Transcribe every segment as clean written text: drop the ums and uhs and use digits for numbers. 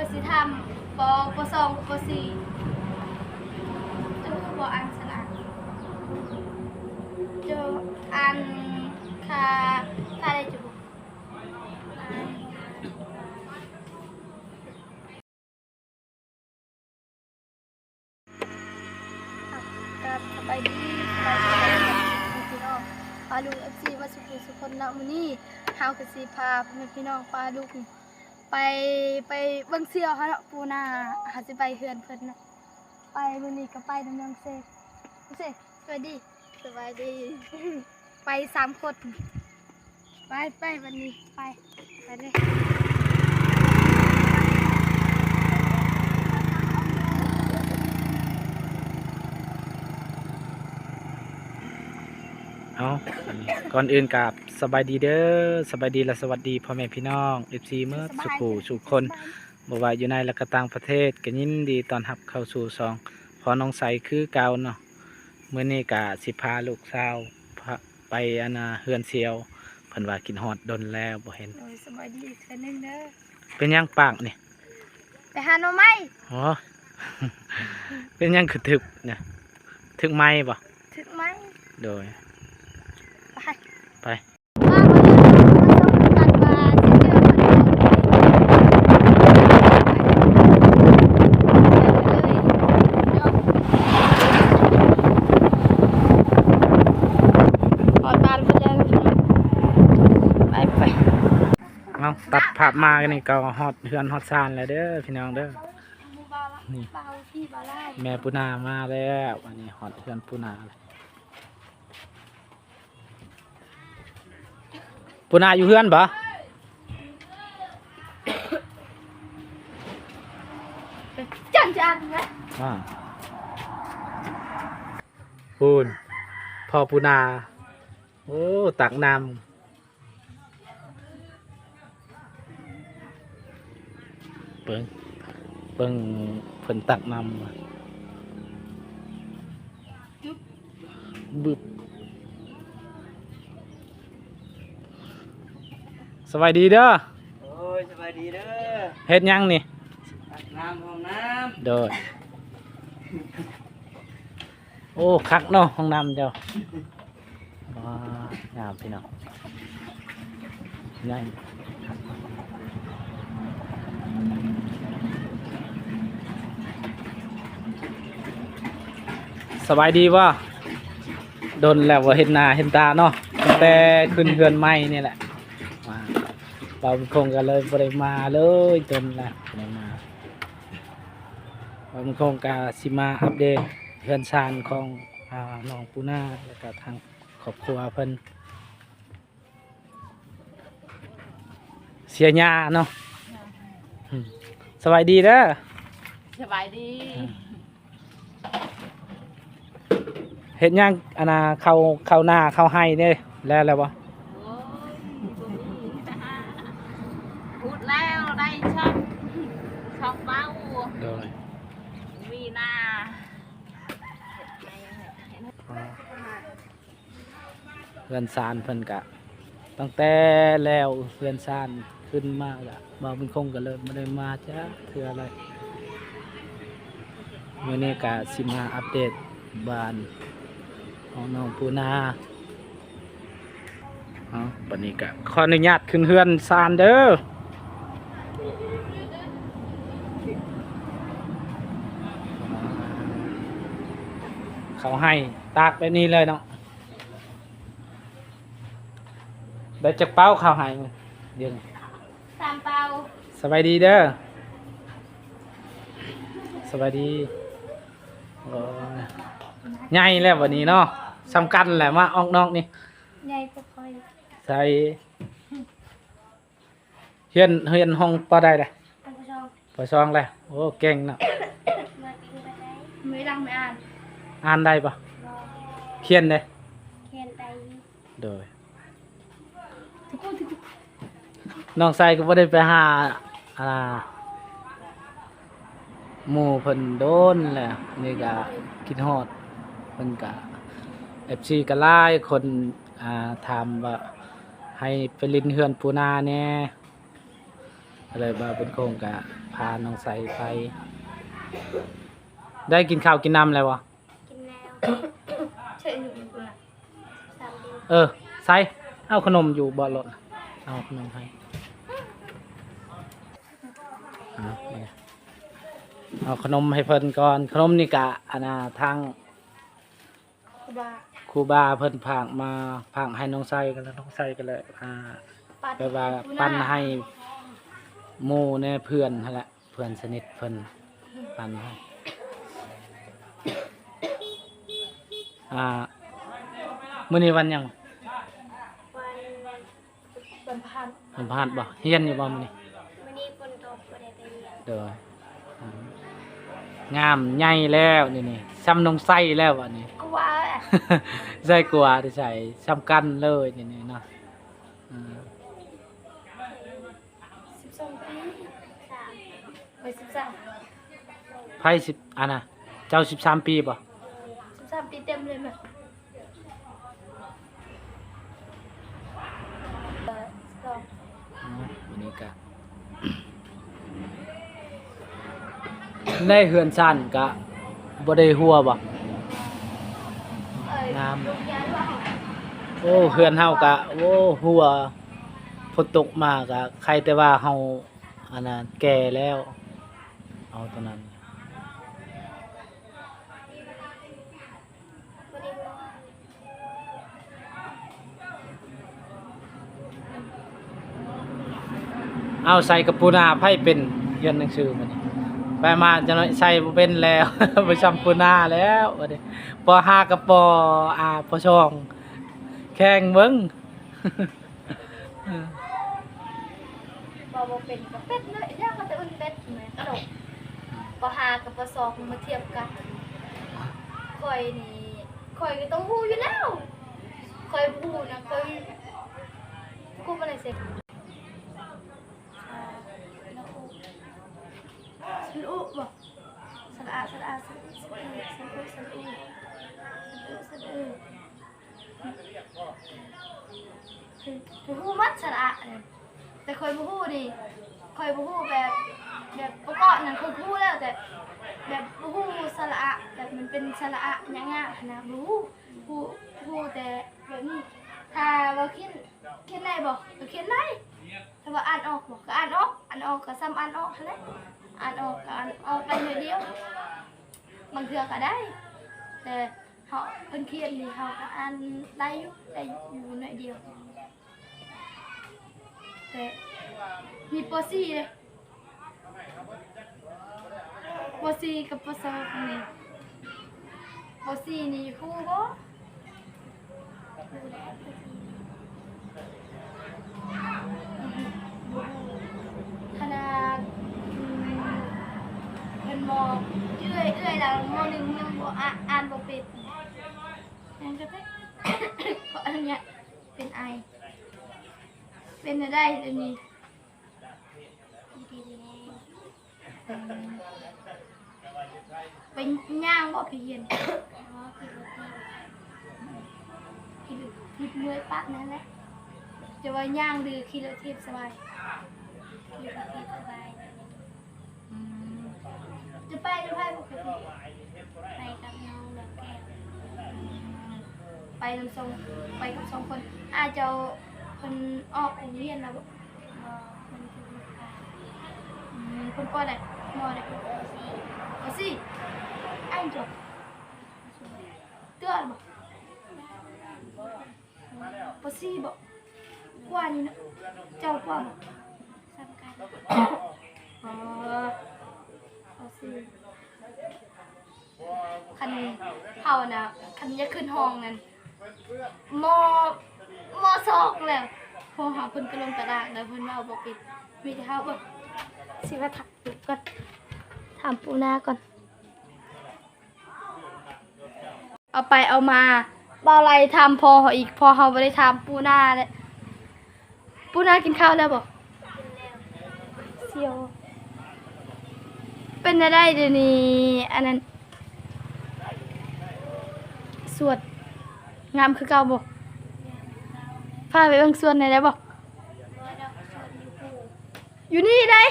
ก็สิทำปสองปสี่จะบอันสลักจะอันคาได้จุกับสบายดีพี่น้องปลาลูกFCมาสุคนนะมื้อนี้เฮาก็สิพาพี่น้องปลาลูกไปเบิ่งเสี่ยวเฮาเนาะปูนาหาสิไปเฮือนเพิ่นเนาะไปมื้อนี้ก็ไปดำเนินเสกสวัสดีไป3คนไปวันนี้ไปเลยเอาก่อนอื่นกับสบายดีเด้อสบายดีและสวัสดีพ่อแม่พี่น้อง FC เมื่อสุขคนบ่ว่าอยู่ในและก็ต่างประเทศก็ยินดีต้อนรับเข้าสู่ซองพอน้องใสคือเก่าเนาะมื้อนี้ก็สิพาลูกสาวไปเฮือนเสียวเพิ่นว่ากินฮอดดนแล้วบ่เห็นสบายดีเทื่อนึงเด้อเป็นหยังปากนี่ไปหาหน่อไม้อ๋อ เป็นหยังคือถึกเนี่ยถึกไม้บ่ถึกไม้โดยไปเอาตัดภาพมากันนี่ก็ฮอดเฮือนฮอดซานแล้วเด้อพี่น้องเด้อนี่แม่ปูนามาแล้วอันนี้ฮอดเฮือนปูนาปูนาอยู่เฮือนบ่จันนะปูนพ่อปูนาโอ้ตักน้ำเบิ่งเพิ่นตักน้ำบึบสวัสดีเด้อโอ้ยสบายดีเด้อเฮ็ดยังนี่ตักน้ำห้องน้ำโดยโอ้คักเนาะห้องน้ำเจ้าว้างามพี่น้องง่ายสบายดีว่าโดนแล้วว่าเห็นหน้าเห็นตาเนาะตั้งแต่ขึ้นเรือนไม้นี่แหละเราคงกันเลยบริมาเลยจนละบริมาเราคงกาสิมาอัปเดตเรือนชานของน้องปูนาและก็ทางครอบครัวเพิ่นเสียหญ้าเนาะสบายดีเด้อสบายดีเห็นยังเข้าหน้าเข้าให้เนี่ยแล้วบ่พูดแล้วได้ช่องเบ้าโดยวีนาเรือนซานเพิ่นกะตั้งแต่แล้วเรือนซานขึ้นมาละบ่เป็นคงกันเลยไม่ได้มาจ้าคืออะไรเมื่อนี้กะสิมาอัปเดตบ้านของน้องปูนาปันนี้ก็ขออนุญาตขึ้นเฮือนซานเด้อเขาให้ตากแบบนี้เลยเนาะได้จักเป้าเขาให้เดี๋ยว3 เป้าสบายดีเด้อสบายดีใหญ่แล้ววันนี้เนาะสำคัญแหละมาออกนอกนี่ใหญ่ก็ค่อยใส่เฮียนห้องปอได้เลยปอซองเลยโอ้เก่งเนาะไม่ดังไม่อ่านได้ปะเขียนได้โดยน้องใส่ก็ไม่ได้ไปหาหมู่เพิ่นโดนแหละนี่ก็คิดฮอดเพิ่นก็ FC ก็หลายคนถามว่าให้ไปลินเฮือนปูนาแน่อะไรบ่าเป็นโครงก็พ พาน้องใสไป ได้กินข้าวกินน้ำแล้ววะ กินแล้วเชิญอยู่คุณล่ะสามดี ใสเอาขนมอยู่บ่อรถน่ะเอาขนมให้นี่เอาขนมให้เพิ่นก่อนขนมนี่กะอันน่ะทาง บ้า ครูบาเพิ่นผากมาผากให้น้องไส้กันแล้วน้องไส้ก็เลยแปลว่าปั้นให้หมู่ในเพื่อนนั่นแหละเพื่อนสนิทเพิ่นปั้นให้มื้อนี้วันหยัง วันพัน วันพฤหัสบ่เฮียนอยู่บ่มื้อนี้ วันนี้ฝนตกบ่ได้ไปเรียน เด้องามใหญ่แล้วนี่ซ้ำน้องไส้แล้วอันนี้ ก็ว่า ใส่กว่าที่ใส่ซ้ำกันเลยนี่เนาะ12 ปี3ไป13 ไพ่10อันน่ะเจ้า13 ปีบ่ 13 ปีเต็มเลยมั้ยวันนี้ก็ในเฮือนซ่านก็บ่ได้หัวบ่งามโอ้เฮือนเฮาก็โอ้หัวฝนตกมาก็ใครแต่ว่าเฮาอันนั้นแก่แล้วเอาตอนนั้นเอาใส่กระปูนาไผเป็นเรียนหนังสือมื้อนี้ไปมาจะน้อยใส่บ่เป็นแล้ว บ่จำปูนาแล้วบัดนี้ป .5 กับปป .2 แข่งเบิ่ง บ่เป็นก็เป็ดเลยย่างก็จะอุ่นเป็ดแม่ตลกป5กับป2มาเทียบกันข่อยนี่ข่อยก็ต้องฮู้อยู่แล้วข่อยฮู้นะข่อยกูบ่ได้เสร็จสระอุบ่สระอาสระอาสระอุสระอุสระอุสระอุสระอุคือฮู้มัดสระอาเนี่ยแต่ค่อยบ่ฮู้ดิค่อยบ่ฮู้แบบประกอบนั่นคือฮู้แล้วแต่แบบบ่ฮู้สระอาแบบมันเป็นสระอาหยังอ่ะนะบ่ฮู้แต่แบบนี้ถ้าว่าเขียนได้บ่ก็เขียนได้ถ้าว่าอ่านออกบ่ก็อ่านออกก็ซ้ำอ่านออกนั่นแหละอ่านออกก็อ่านออกได้หน่อยเดียวบางเทื่อก็ได้แต่เฮาเพิ่นเขียนนี่เฮาก็อ่านได้อยู่หน่อยเดียวแต่มีป .4 เลยป .4 กับป .2 นี่ป .4 นี่ฮู้บ่ขนาดเป็นมองเอื้อยแล้วม.1ยังบ่อ่านบ่เป็นยังจะเป็นเพราะอันเนี้ยเป็นไอเป็นได้เดี๋ยวนี้เป็นย่างบ่พี่เฮียนขี่เมื่อยปะนั่นแหละจะว่าย่างหรือขี่รถทิพย์สบายขี่รถทิพย์สบายจะไปหรือไปปกติไปกับน้องแล้วแก้วไปนำส่งไปกับ2 คนอาจจะคนออกโรงเรียนแล้วมันคือคนปอได้มอได้ก็สิไอ้จบเตือนบ่ปอซี่บ่กว่านี่นะเจ้ากว่าบ่สำคัญปอซี่คันเฮาน่ะคันจะขึ้นห้องนั่นม2แล้วพอหาเพิ่นก็ลงตารางแล้วเพิ่นว่าบ่ปิดมีแต่เฮาบ่สิว่าถามดูก่อนถามปูนาก่อนเอาไปเอามาบ่อะไรทำพออีกพอเฮาบ่ได้ทำปูนาเลยปูนากินข้าวแล้วบ่เสียวเป็นได้เดี๋ยวนี้อันนั้นสวดงามคือเก่าบ่พาไปเบิ่งสวนได้บ่อยู่นี่ได้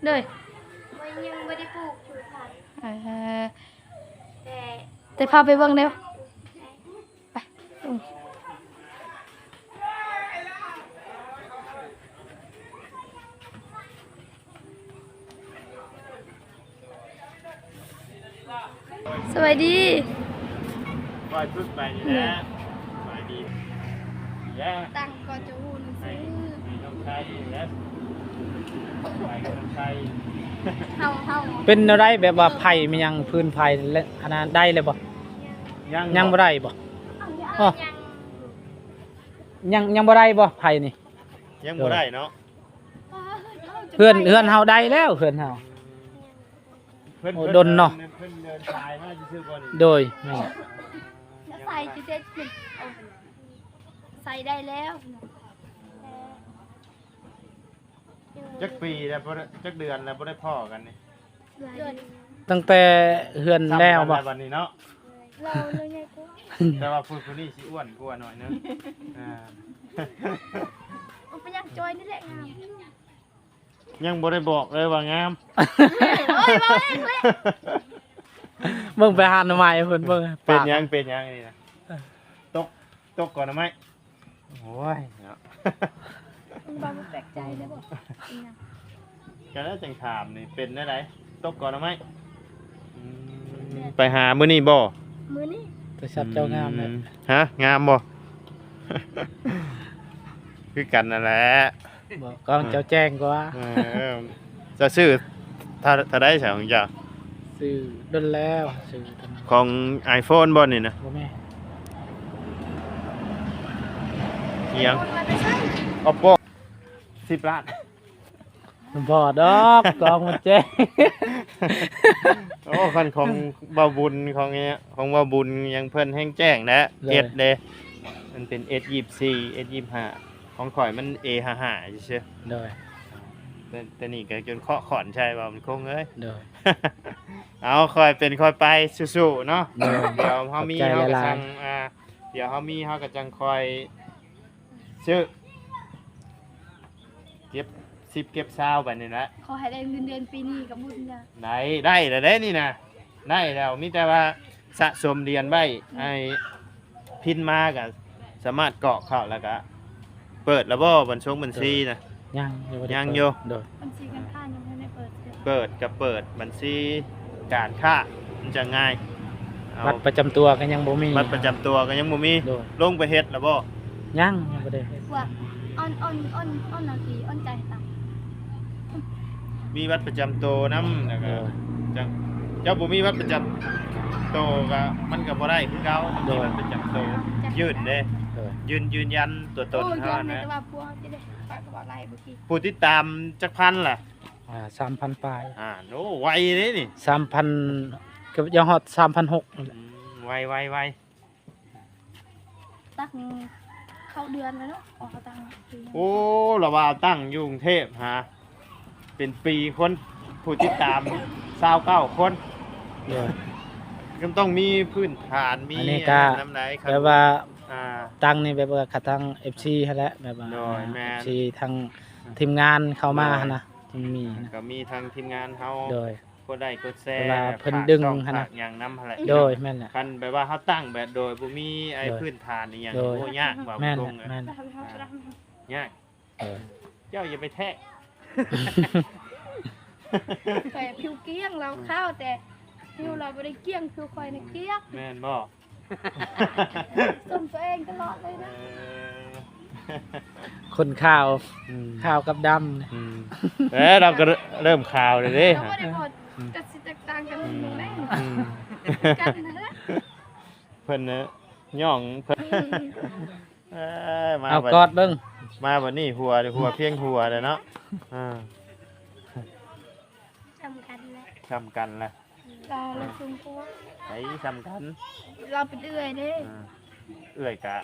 เลย มันยังไม่ได้ปลูกอยู่ค่ะ เออ แต่ แต่พาไปเบิ่งได้ปะไปสวัสดี ปล่อยพึ่งไปนี่นะสบายดีแล้ว ตั้งก่อนจะหูหนัง ให้ สือ น้องชายอยู่แล้วไปกับน้องชาย เฮา เป็นอะไรแบบว่าไผ่มันยังพื้นไผ่และอันนั้นได้เลยบ่ยังบ่ได้บ่อ๋อยังบ่ได้บ่ไผ่นี่ ยังบ่ได้เนาะ เพื่อนเฮาได้แล้วเพื่อนเฮา โอ้ดนเนาะ เพิ่นเดินทายมาซื่อๆก่อนนี่ โดยแม่น แล้วใส่จะเด็ดหนึ่งใส่ได้แล้ว จักปีแล้วบ่ได้จักเดือนแล้วบ่ได้พ้อกันนี่ เดือน ตั้งแต่เฮือนแล้วบ่ ซ้ำกันวันนี้เนาะ เราเลยไงกู แต่ว่าผู้นี้สิอ้วนกว่าหน่อยนึงอ่า มันเป็นยังจอยนี่แหละงาม ยังบ่ได้บอกเลยว่างาม เฮ้ยมาเองเลย เบิ่งไปหาหน่อไม้เพิ่นเบิ่ง เป็น ปาก ยังนี่นะตกก่อนนะไหมโอ้ยเนาะ มึงบ้ามันแปลกใจได้บ่ ก็แล้วจังถามนี่เป็นได้ไดตกก่อนนะไหมไปหามื้อนี้บ่ มือนี่ ตัวชัดเจ้างามเลย ฮะงามบ่ คือกันนั่นแหละ บอกกองเจ้าแจ้งกว่า เออจะซื้อถ้าได้ใช่ของเจ้า ซื้อดนแล้วซื้อตอนนั้น ของ iPhone บ่นี่นะ บ่แม่ เอียง คนมาไปใช่ Oppo 10 ล้าน บ่ดอกกองมันแจ้ง โอ้คันของบ่าวบุญของเนี้ยของบ่าวบุญยังเพิ่นแห้งแจ้งนะ S เด้มันเป็น S24 S25 ของข่อยมัน A55 ซื่อ โดย ๆแต่นี่ก็จนเคาะขอนใช่ว่ามันคงเอ้ย โดย เอาค่อยเป็นค่อยไปสู้ๆเนาะ เออ เดี๋ยวเฮามี ขอบใจ เฮาก็ หลายๆ จังเดี๋ยวเฮามีเฮาก็จังคอยซื้อเก็บ10เก็บ20บัดนี้แหละ ขอให้ได้เงินเดือนปีนี้กับบุญนะ ได้แล้วเด้นี่นะได้แล้วมีแต่ว่าสะสมเหรียญไว้ให้พินมาก็สามารถเกาะเข้าแล้วก็เปิดระบบบัญชีนะ ยังบ่ได้ ยัง เปิด อยู่ โดย บัญชีการค้ายังไม่ได้เปิดเลย เปิดกับเปิดบัญชีการค้ามันจะง่ายเอา บัตรประจำตัวก็ยังบ่มี บัตรประจำตัวก็ยังบ่มี โดย ลงไปเฮ็ดแล้วบ่ ยังบ่ได้เฮ็ด ว่าอ้อนนาทีอ้อนใจตัง มีบัตรประจำตัวนำแล้ว โด ก็ ย จังเจ้าบ่มีบัตรประจำตัวก็มันก็บ่ได้คือเก่ามันมีบัตรประจำตัวยืนเด้ โดย ยืนยันตัวตน โอ้ย เฮา อมใน นะ แต่ว่าพวกเขาจะได้ฝากกระเป๋าอะไรเมื่อกี้ ผู้ติดตามจักพันล่ะ 3,000ปลาย โอ้ไวเลยนี่ 3,000เกือบยังฮอด3,600นั่นแหละ ไว ตั้งเข้าเดือนแล้วเนาะออกตังค์ โอ้เราว่าตั้งอยู่กรุงเทพฮะเป็นปีคนผู้ติดตาม29คน โดย ก็ต้องมีพื้นฐานมี อันนี้ก็ น้ำไหนครับ แบบว่า อ่า ตั้งนี่แบบว่ากับทาง FC หั่นแหละแบบว่า โดยแม่น FC ทางทีมงานเข้ามาหั่นนะจึงมีนะ ก็มีทางทีมงานเฮา โดย กดได้กดแชร์ เวลาเพิ่นดึง ฝากช่อ หั่นน่ะ ฝากหยังนำหั่นแหละ โดยแม่นแหละ คันแบบว่าเฮาตั้งแบบโดยบ่มีไอ้ โดย พื้นฐานอีหยัง โดย โอ้ยากว่า แม่น ตร แหละ งๆ แม่ อะ นแหละ ยาก เออ เจ้าอย่าไปแทะ แต่ผิวเกลี้ยงเราเข้าแต่ผิวเราไม่ได้เกลี้ยงผิวคอยในเกลี้ยง แม่นบ่ ส่งตัวเองตลอดเลย เอ นะ อ คนข่าว อืม ข่าวกับดำเนี่ย อืมเราก็เริ่มข่าวเลยเด้ เราไม่ได้หมดกัดสิแตกต่างกันหนึ่งแน่ อืม กันนะ เพิ่นนะย่องเพิ่นมา เอา บัด กอดเบิ่ง มาบัดนี้หัวเพียงหัวเลยเนาะอ่า สำคัญแหละ ทำกันละ เราซุ่มพวก ไอ้สำคัญ เราเป็นเอื่อยเด้ อ่าเอื้อยกะ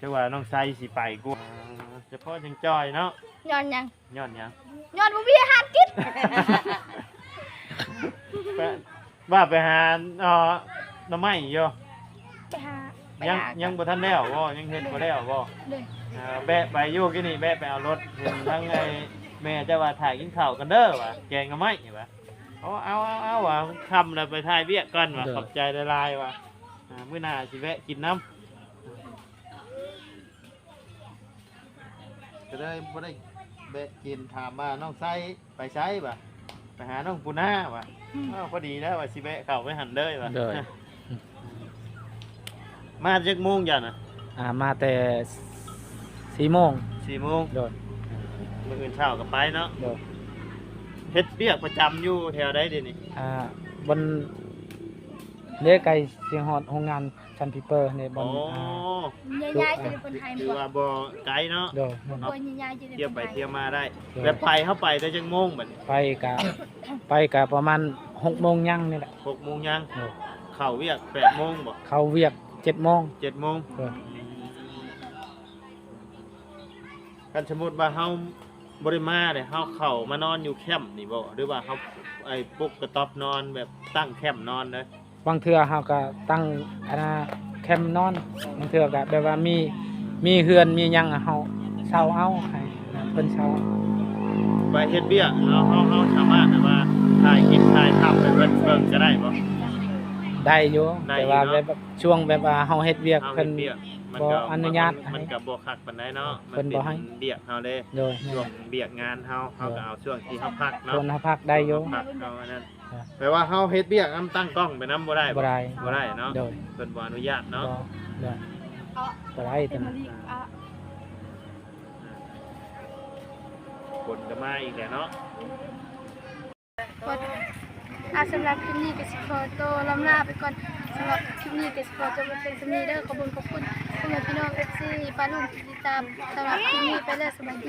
จังว่าน้องไซสิไปกูเฉพาะจังจ้อยเนาะ ย้อนยัง ย้อนหยัง ย้อนบ่มีอาหารกิน ไปว่าไปหาหน่อไม้อยู่ ไปหาไป ยัง หา ยังบ่ทันแล้วบ่ยังเฮ็ดบ่แล้วบ่ เด้อ แบะไปอยู่กี่นี่แบะไปเอารถเห็นทั้งไอ้ แม่จะว่าถ่ายกินข้าวกันเด้อว่ะแกงก็ไม่เห็นปะเอาว่ะคำเราไปถ่ายเบี้ยกันว่ะขอบใจละลายว่ะมื้อหน้าสิแวะกินน้ำก็ได้บ่ได้แวะกินถามว่าน้องไซไปไซป่ะไปหาน้องปูน่าว่ะพอดีแล้วว่าสิแวะเข้าไปหันเด้อว่ะ โดย มาจากโมงจ้ะน่ะ มาแต่4 โมง 4 โมง โดย มื้ออื่นเช้าก็ไปเนาะ โดย เฮ็ดเปียกประจำอยู่แถวใดเดี๋ยวนี้ บนเลี้ยไก่เสียงฮอดโรงงานชันพิเปอร์ในบ อ๋ น ใหญ่ๆจะเป็นคนไทย ถือ บ่ ว่าบ่ไกลเนาะ โดย ตัวใหญ่ๆจะเป็น เที่ยว คน ไป ไทย เที่ยวมาได้แบบไปเข้าไปได้จังโมงบัดนี้ ไปกะประมาณ6 โมงยังนี่แหละ 6 โมงยัง โดย เข้าเวียก8 โมงบ่ เข้าเวียก7 โมง 7 โมง โดย กันสมมุติว่าเฮาบ่ได้มาเด้เฮาเข้ามานอนอยู่แคมป์นี่บ่หรือว่าเฮาไอ้ปุ๊กกระต๊อบนอนแบบตั้งแคมป์นอนเด้อบ างเทื่อเฮาก็ตั้งแคมป์นอนบางเทื่อก็แบบว่ามีเฮือนมีหยังเฮาเช่าเอาให้เพิ่นเช่า ไปเฮ็ดเบี้ยเฮาสามารถแบบว่าถ่ายคลิปถ่ายภาพไปเบิ่งก็ได้บ่ ได้อยู่ ได้ แต่ว่า อยู่เนาะ แบบช่วงแบบว่าเฮาเฮ็ดเวียก เฮา เพิ่ เฮ็ น ดเบี้ยมัน บ่ ก็ อนุญาต มันก็บ่คักปานใดเนาะ เพิ่นบ่ให้ เบี้ยเฮาเด้ โดย ช่วงเบี้ยงานเฮาก็เอาช่วงที่เฮาพัก ค เนาะ นเฮาพักได้อยู่ พักเฮาอันนั้น ครับ แปลว่าเฮาเฮ็ดเบี้ยนำตั้งกล้องไปนำบ่ได้ บ่ได้ บ่ได้เนาะ โดย เพิ่นบ่อนุญาตเนาะ โดย เอา บ่ได้ เป็ แต่ น นั้น มะลิอ่ะ คนก็มาอีกแล้วเนาะ สำหรับคลิปนี้ก็สิขอตัวลำลาไปก่อนสำหรับคลิปนี้ก็สิขอจบไปเป็นสำนีเด้อขอบคุณพ่อแม่พี่น้อง FC ป้าลุงที่ติดตามสำหรับคลิปนี้ไปแล้วสวัสดี